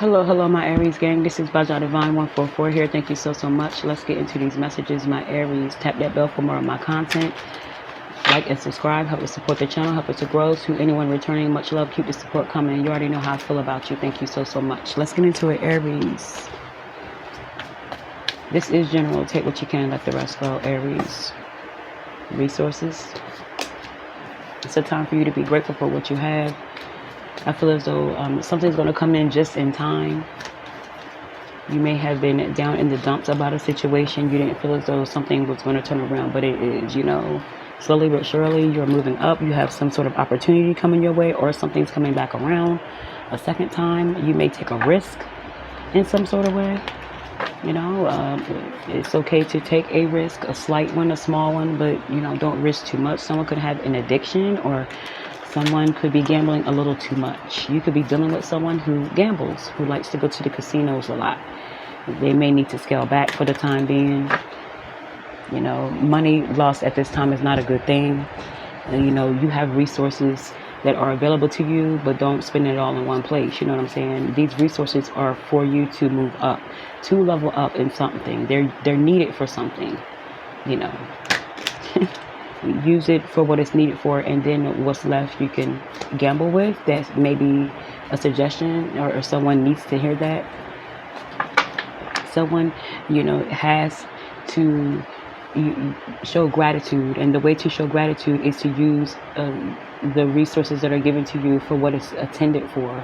Hello, my Aries gang. This is Baja Divine 144 here. Thank you so much. Let's get into these messages, my Aries. Tap that bell for more of my content. Like and subscribe. Help us support the channel. Help us to grow. To anyone returning, much love. Keep the support coming. You already know how I feel about you. Thank you so much. Let's get into it, Aries. This is general. Take what you can. Let the rest go, Aries. Resources. It's a time for you to be grateful for what you have. I feel as though something's going to come in just in time. You may have been down in the dumps about a situation. You didn't feel as though something was going to turn around, but it is, slowly but surely you're moving up. You have some sort of opportunity coming your way, or something's coming back around a second time. You may take a risk in some sort of way. It's okay to take a risk, a slight one, a small one, but, don't risk too much. Someone could have an addiction, or someone could be gambling a little too much. You could be dealing with someone who gambles, who likes to go to the casinos a lot. They may need to scale back for the time being. Money lost at this time is not a good thing. You have resources that are available to you, but don't spend it all in one place. You know what I'm saying? These resources are for you to move up, to level up in something. They're needed for something, Use it for what it's needed for, and then what's left you can gamble with. That's maybe a suggestion, or someone needs to hear that. Someone, has to show gratitude, and the way to show gratitude is to use the resources that are given to you for what it's intended for.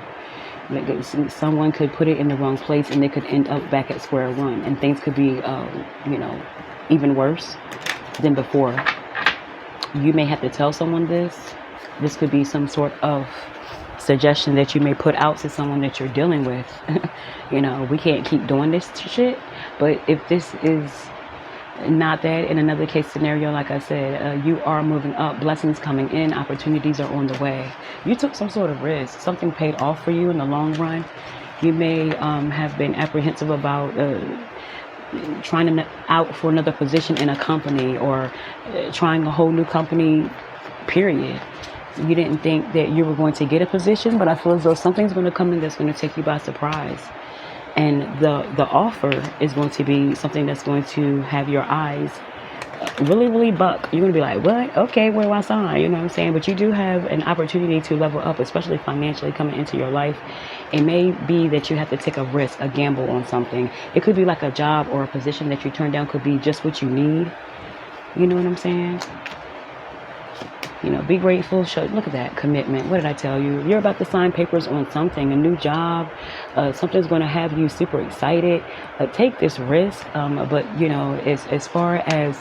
Like, someone could put it in the wrong place, and they could end up back at square one, and things could be, even worse than before. You may have to tell someone this. This could be some sort of suggestion that you may put out to someone that you're dealing with. We can't keep doing this shit. But if this is not that, in another case scenario, like I said, you are moving up. Blessings coming in. Opportunities are on the way. You took some sort of risk. Something paid off for you in the long run. You may have been apprehensive about trying out for another position in a company, or trying a whole new company, period. You didn't think that you were going to get a position, but I feel as though something's going to come in that's going to take you by surprise. And the offer is going to be something that's going to have your eyes really buck. You're going to be like, what? Okay, where do I sign? You know what I'm saying? But you do have an opportunity to level up, especially financially, coming into your life. It may be that you have to take a risk, a gamble on something. It could be like a job or a position that you turn down, could be just what you need. You know what I'm saying? Be grateful. Look at that commitment. What did I tell you? You're about to sign papers on something, a new job. Something's going to have you super excited. Take this risk. But, as far as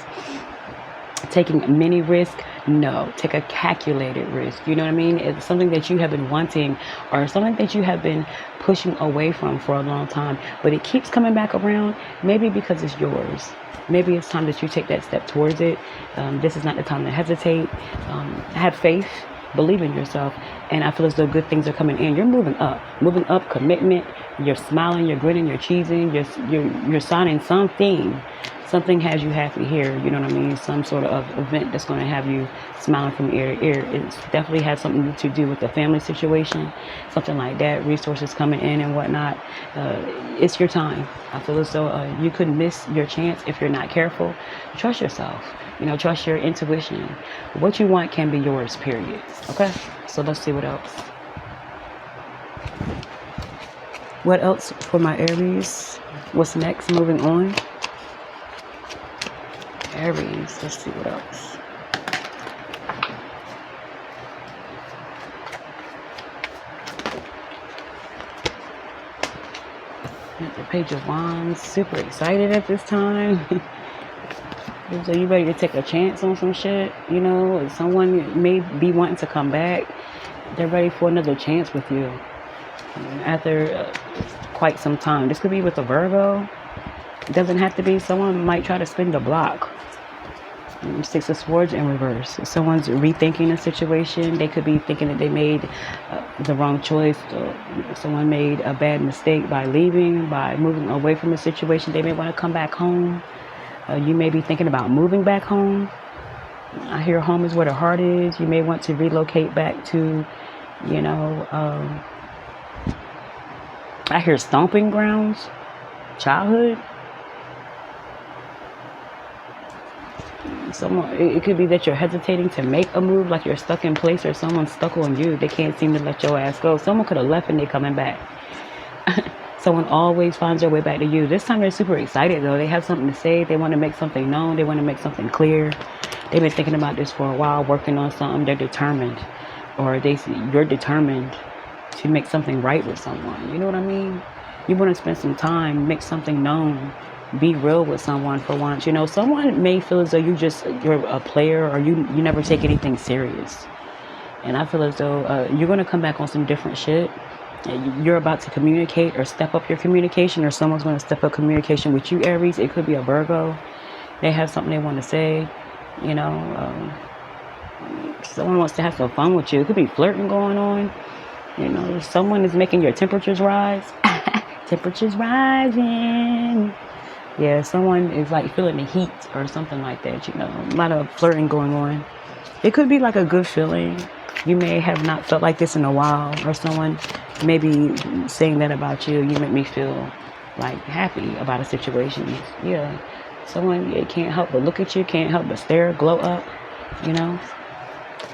taking many risk, no, take a calculated risk. You know what I mean? It's something that you have been wanting, or something that you have been pushing away from for a long time, but it keeps coming back around. Maybe because it's yours. Maybe it's time that you take that step towards it. This is not the time to hesitate. Have faith, believe in yourself, and I feel as though good things are coming in. You're moving up, commitment. You're smiling, you're grinning, you're cheesing, you're signing something. Something has you happy here, you know what I mean? Some sort of event that's going to have you smiling from ear to ear. It definitely has something to do with the family situation, something like that, resources coming in and whatnot. It's your time. I feel as though you could miss your chance if you're not careful. Trust yourself, trust your intuition. What you want can be yours, period. Okay, so let's see what else. What else for my Aries? What's next? Moving on. Aries, let's see what else. The Page of Wands, super excited at this time. So you ready to take a chance on some shit? Someone may be wanting to come back. They're ready for another chance with you after quite some time. This could be with a Virgo. It doesn't have to be. Someone might try to spin the block. Six of Swords in reverse. Someone's rethinking a situation. They could be thinking that they made the wrong choice. Someone made a bad mistake by leaving, by moving away from a situation. They may want to come back home. You may be thinking about moving back home. I hear home is where the heart is. You may want to relocate back to, I hear stomping grounds, childhood. Someone, it could be that you're hesitating to make a move, like you're stuck in place, or someone's stuck on you. They can't seem to let your ass go. Someone could have left and they're coming back. Someone always finds their way back to you. This time they're super excited though. They have something to say. They want to make something known. They want to make something clear. They've been thinking about this for a while, working on something. They're determined, or you're determined to make something right with someone. You know what I mean? You want to spend some time, make something known, be real with someone for once. You know, someone may feel as though you're a player, or you never take anything serious. And I feel as though you're going to come back on some different shit. You're about to communicate or step up your communication, or someone's going to step up communication with you, Aries. It could be a Virgo. They have something they want to say. You know, someone wants to have some fun with you. It could be flirting going on. You know, someone is making your temperatures rise. Temperatures rising. Yeah, someone is like feeling the heat or something like that. You know, a lot of flirting going on. It could be like a good feeling. You may have not felt like this in a while, or someone may be saying that about you. You make me feel like happy about a situation. Yeah, someone can't help but look at you, can't help but stare, glow up. You know,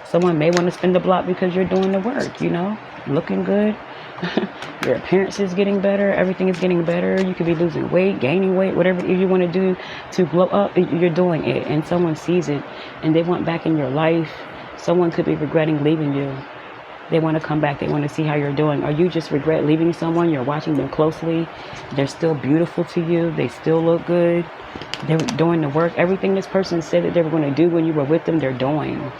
someone may want to spin the block because you're doing the work. You know, looking good. Your appearance is getting better. Everything is getting better. You could be losing weight, gaining weight, whatever you want to do to glow up. You're doing it, and someone sees it, and they want back in your life. Someone could be regretting leaving you. They want to come back. They want to see how you're doing. Or you just regret leaving someone. You're watching them closely. They're still beautiful to you. They still look good. They're doing the work. Everything this person said that they were going to do when you were with them, they're doing.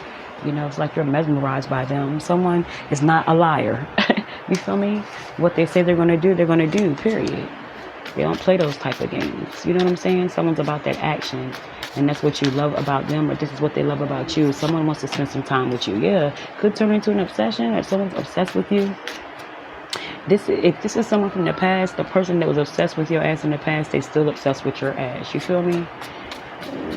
You know, it's like you're mesmerized by them. Someone is not a liar. You feel me? What they say they're going to do, they're going to do, period. They don't play those type of games. You know what I'm saying? Someone's about that action. And that's what you love about them, or this is what they love about you. Someone wants to spend some time with you. Yeah, could turn into an obsession, if someone's obsessed with you. If this is someone from the past, the person that was obsessed with your ass in the past, they still obsessed with your ass. You feel me?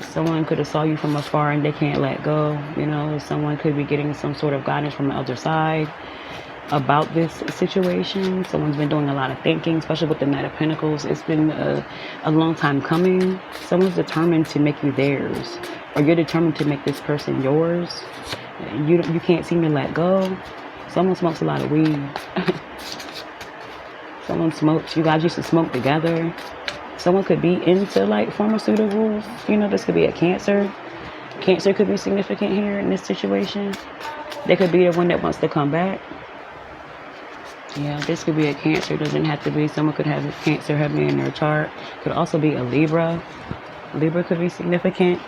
Someone could have saw you from afar and they can't let go. You know, someone could be getting some sort of guidance from the other side about this situation. Someone's been doing a lot of thinking, especially with the Knight of Pentacles. It's been a long time coming. Someone's determined to make you theirs, or you're determined to make this person yours. You can't seem to let go. Someone smokes a lot of weed. Someone smokes. You guys used to smoke together. Someone could be into like pharmaceuticals. You know, this could be a Cancer. Cancer could be significant here in this situation. They could be the one that wants to come back. Yeah, this could be a Cancer. Doesn't have to be. Someone could have a Cancer heavy in their chart. Could also be a Libra. Libra could be significant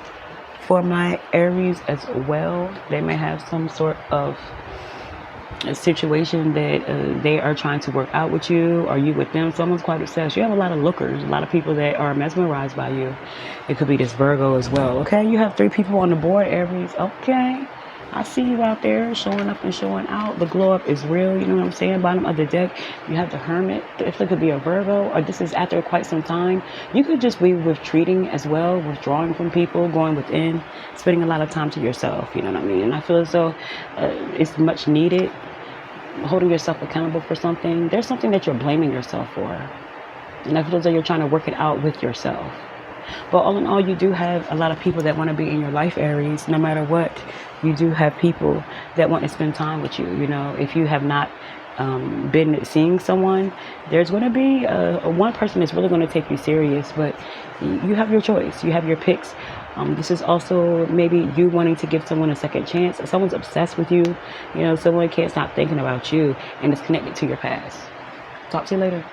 for my Aries as well. They may have some sort of a situation that they are trying to work out with you, or you with them. Someone's quite obsessed. You have a lot of lookers, a lot of people that are mesmerized by you. It could be this Virgo as well. Okay, you have 3 people on the board, Aries. Okay, I see you out there showing up and showing out. The glow up is real. You know what I'm saying? Bottom of the deck, you have the Hermit. If it could be a Virgo, or this is after quite some time. You could just be retreating as well, withdrawing from people, going within, spending a lot of time to yourself. You know what I mean? And I feel as though it's much needed. Holding yourself accountable for something. There's something that you're blaming yourself for, and I feel as though you're trying to work it out with yourself. But all in all, you do have a lot of people that want to be in your life, Aries. No matter what, you do have people that want to spend time with you. You know, if you have not been seeing someone, there's going to be one person that's really going to take you serious, but you have your choice. You have your picks. This is also maybe you wanting to give someone a second chance. Someone's obsessed with you. You know, someone can't stop thinking about you, and it's connected to your past. Talk to you later.